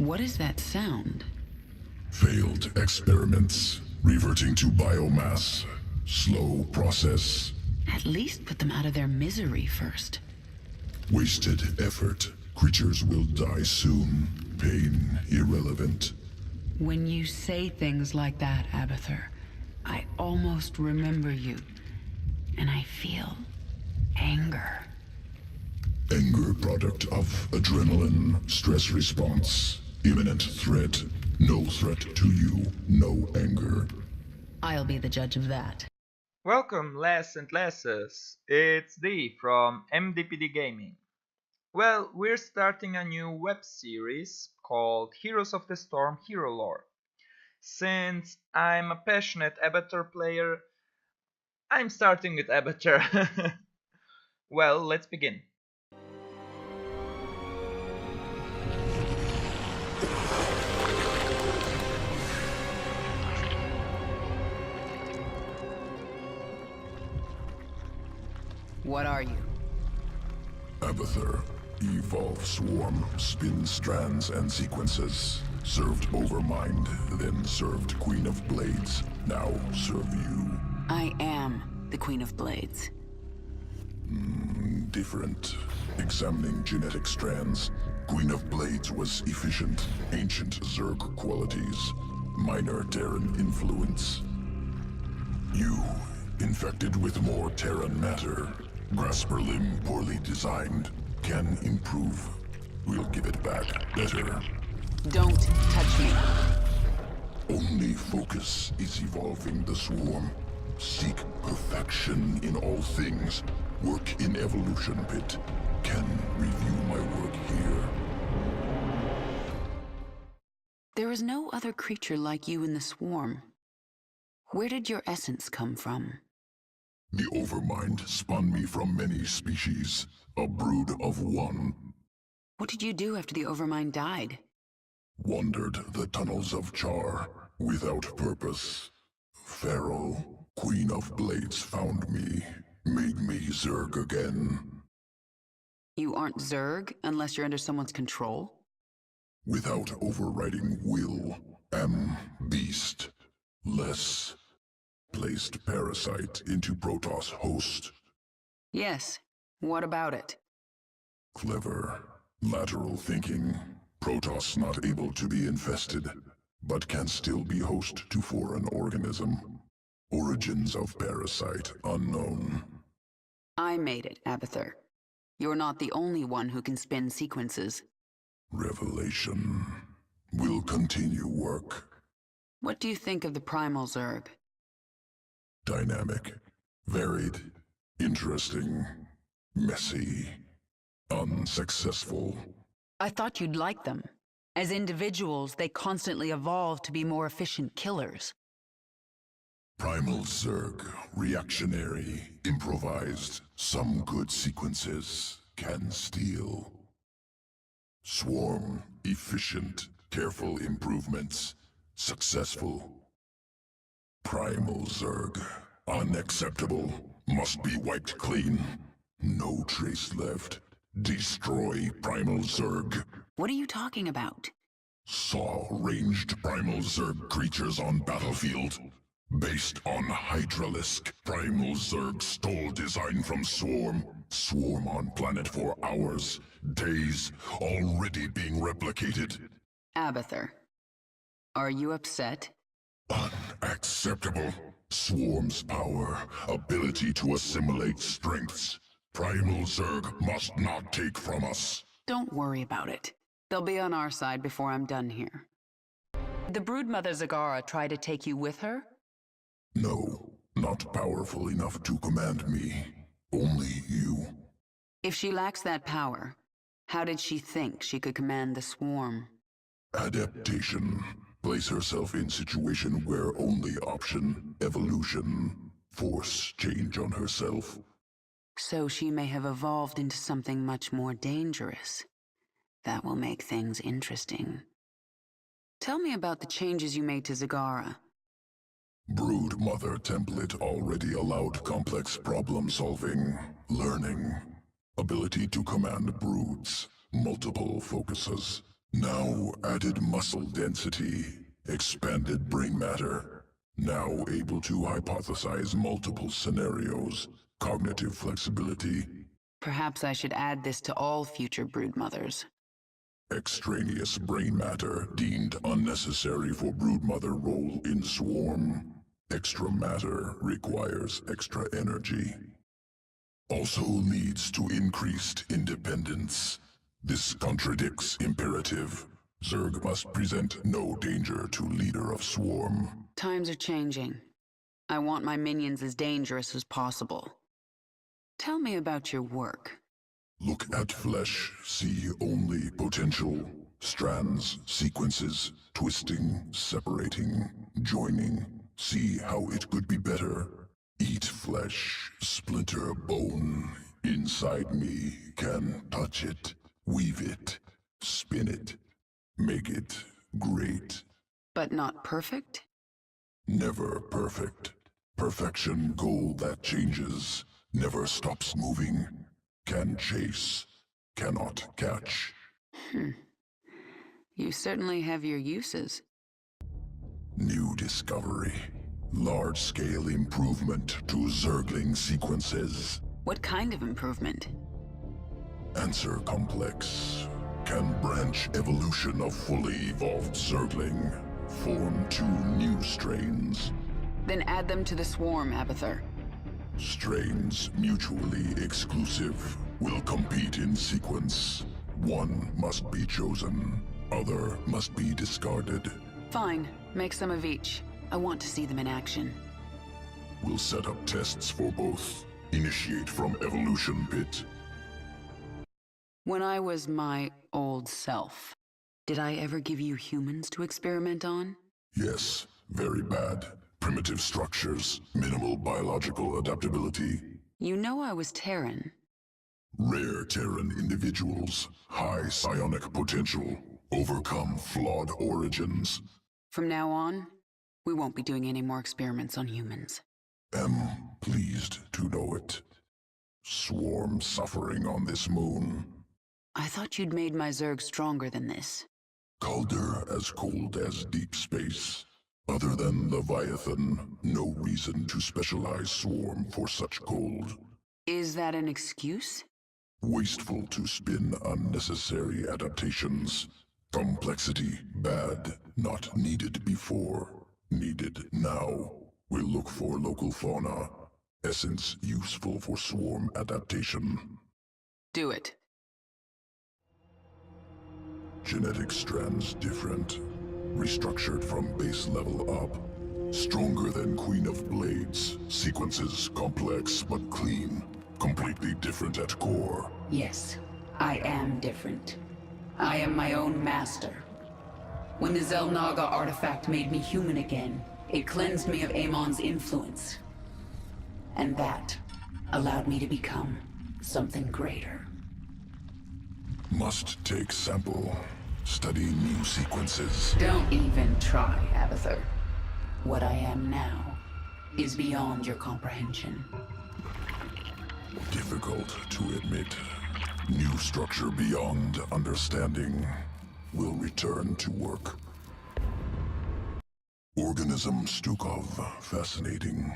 What is that sound? Failed experiments, reverting to biomass. Slow process. At least put them out of their misery first. Wasted effort. Creatures will die soon. Pain irrelevant. When you say things like that, Abathur, I almost remember you. And I feel anger. Anger product of adrenaline, stress response, imminent threat. No threat to you, no anger. I'll be the judge of that. Welcome, lass and lasses. It's Dee from MDPD Gaming. Well, we're starting a new web series called Heroes of the Storm Hero Lore. Since I'm a passionate Abathur player, I'm starting with Abathur. Well, let's begin. What are you? Abathur. Evolve swarm, spin strands and sequences. Served Overmind, then served Queen of Blades. Now serve you. I am the Queen of Blades. Different. Examining genetic strands. Queen of Blades was efficient, ancient Zerg qualities. Minor Terran influence. You, infected with more Terran matter. Grasper limb poorly designed. Can improve. We'll give it back better. Don't touch me. Only focus is evolving the swarm. Seek perfection in all things. Work in evolution pit. Can review my work here. There is no other creature like you in the swarm. Where did your essence come from? The Overmind spun me from many species. A brood of one. What did you do after the Overmind died? Wandered the tunnels of Char, without purpose. Pharaoh, Queen of Blades, found me. Made me Zerg again. You aren't Zerg unless you're under someone's control? Without overriding will, am beast. Less. Placed parasite into Protoss host. Yes. What about it? Clever. Lateral thinking. Protoss not able to be infested, but can still be host to foreign organism. Origins of parasite unknown. I made it, Abathur. You're not the only one who can spin sequences. Revelation. Will continue work. What do you think of the Primal Zerg? Dynamic. Varied. Interesting. Messy. Unsuccessful. I thought you'd like them. As individuals, they constantly evolve to be more efficient killers. Primal Zerg. Reactionary. Improvised. Some good sequences. Can steal. Swarm. Efficient. Careful improvements. Successful. Primal Zerg. Unacceptable. Must be wiped clean. No trace left. Destroy Primal Zerg. What are you talking about? Saw ranged Primal Zerg creatures on battlefield. Based on Hydralisk, Primal Zerg stole design from Swarm. Swarm on planet for hours, days, already being replicated. Abathur, are you upset? Unacceptable. Swarm's power, ability to assimilate strengths. Primal Zerg must not take from us. Don't worry about it. They'll be on our side before I'm done here. Did the broodmother Zagara try to take you with her? No, not powerful enough to command me. Only you. If she lacks that power, how did she think she could command the swarm? Adaptation. Place herself in situation where only option, evolution. Force change on herself. So she may have evolved into something much more dangerous. That will make things interesting. Tell me about the changes you made to Zagara. Brood Mother template already allowed complex problem solving, learning, ability to command broods, multiple focuses, Now added muscle density, expanded brain matter, now able to hypothesize multiple scenarios, cognitive flexibility, Perhaps I should add this to all future broodmothers. extraneous brain matter deemed unnecessary for broodmother role in swarm. Extra matter requires extra energy. Also leads to increased independence. This contradicts imperative. Zerg must present no danger to leader of swarm. Times are changing. I want my minions as dangerous as possible. Tell me about your work. Look at flesh, see only potential. Strands, sequences, twisting, separating, joining. See how it could be better. Eat flesh, splinter bone. Inside me can touch it, weave it, spin it, make it great. But not perfect? Never perfect. Perfection goal that changes, never stops moving. Can chase, cannot catch. You certainly have your uses. New discovery. Large-scale improvement to Zergling sequences. What kind of improvement? Answer complex. Can branch evolution of fully evolved Zergling. Form 2 new strains. Then add them to the swarm, Abathur. Strains mutually exclusive. Will compete in sequence. One must be chosen. Other must be discarded. Fine. Make some of each. I want to see them in action. We'll set up tests for both. Initiate from evolution pit. When I was my old self, did I ever give you humans to experiment on? Yes, very bad. Primitive structures, minimal biological adaptability. You know I was Terran. Rare Terran individuals, high psionic potential, overcome flawed origins. From now on, we won't be doing any more experiments on humans. Am pleased to know it. Swarm suffering on this moon. I thought you'd made my Zerg stronger than this. Colder as cold as deep space. Other than Leviathan, no reason to specialize swarm for such cold. Is that an excuse? Wasteful to spin unnecessary adaptations. Complexity bad, not needed before. Needed now. We'll look for local fauna. Essence useful for swarm adaptation. Do it. Genetic strands different. Restructured from base level up. Stronger than Queen of Blades. Sequences complex but clean. Completely different at core. Yes, I am different. I am my own master. When the Zelnaga artifact made me human again, it cleansed me of Amon's influence. And that allowed me to become something greater. Must take sample. Study new sequences. Don't even try, Abathur. What I am now is beyond your comprehension. Difficult to admit. New structure beyond understanding. Will return to work. Organism Stukov, fascinating.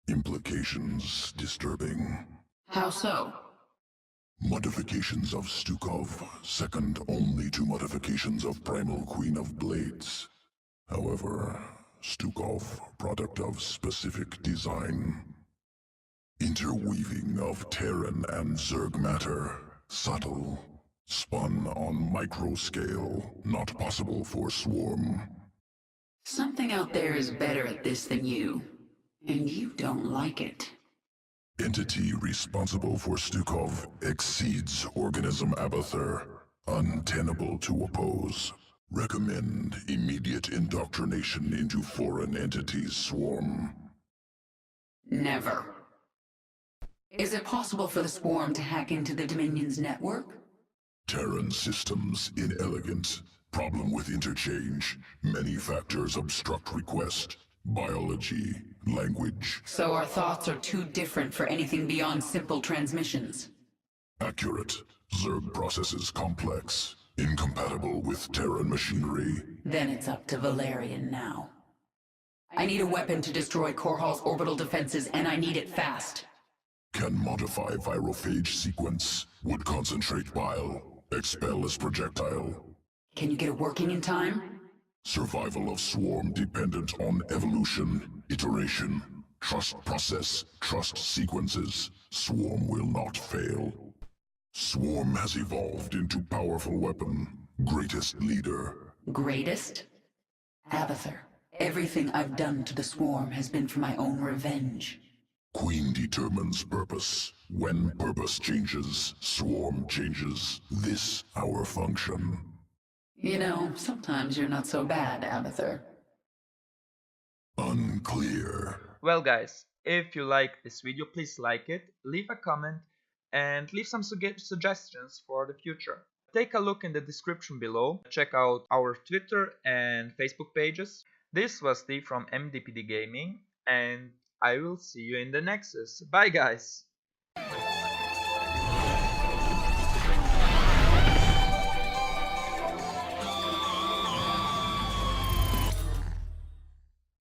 Implications disturbing. How so? Modifications of Stukov, second only to modifications of Primal Queen of Blades. However, Stukov, product of specific design. Interweaving of Terran and Zerg matter, subtle. Spun on micro scale, not possible for swarm. Something out there is better at this than you, and you don't like it. Entity responsible for Stukov exceeds organism Abathur. Untenable to oppose. Recommend immediate indoctrination into foreign entities swarm. Never. Is it possible for the swarm to hack into the Dominion's network? Terran systems inelegant. Problem with interchange. Many factors obstruct request. Biology, language. So our thoughts are too different for anything beyond simple transmissions. Accurate. Zerg processes complex. Incompatible with Terran machinery. Then it's up to Valerian now. I need a weapon to destroy Korhal's orbital defenses, and I need it fast. Can modify virophage sequence. Would concentrate bile. Expel as projectile. Can you get it working in time? Survival of swarm dependent on evolution, iteration, trust process, trust sequences. Swarm will not fail. Swarm has evolved into powerful weapon. Greatest leader. Greatest? Abathur. Everything I've done to the swarm has been for my own revenge. Queen determines purpose. When purpose changes, swarm changes. This our function. You know, sometimes you're not so bad, Abathur. Unclear. Well guys, if you like this video, please like it, leave a comment, and leave some suggestions for the future. Take a look in the description below, check out our Twitter and Facebook pages. This was Steve from MDPD Gaming, and I will see you in the Nexus. Bye guys!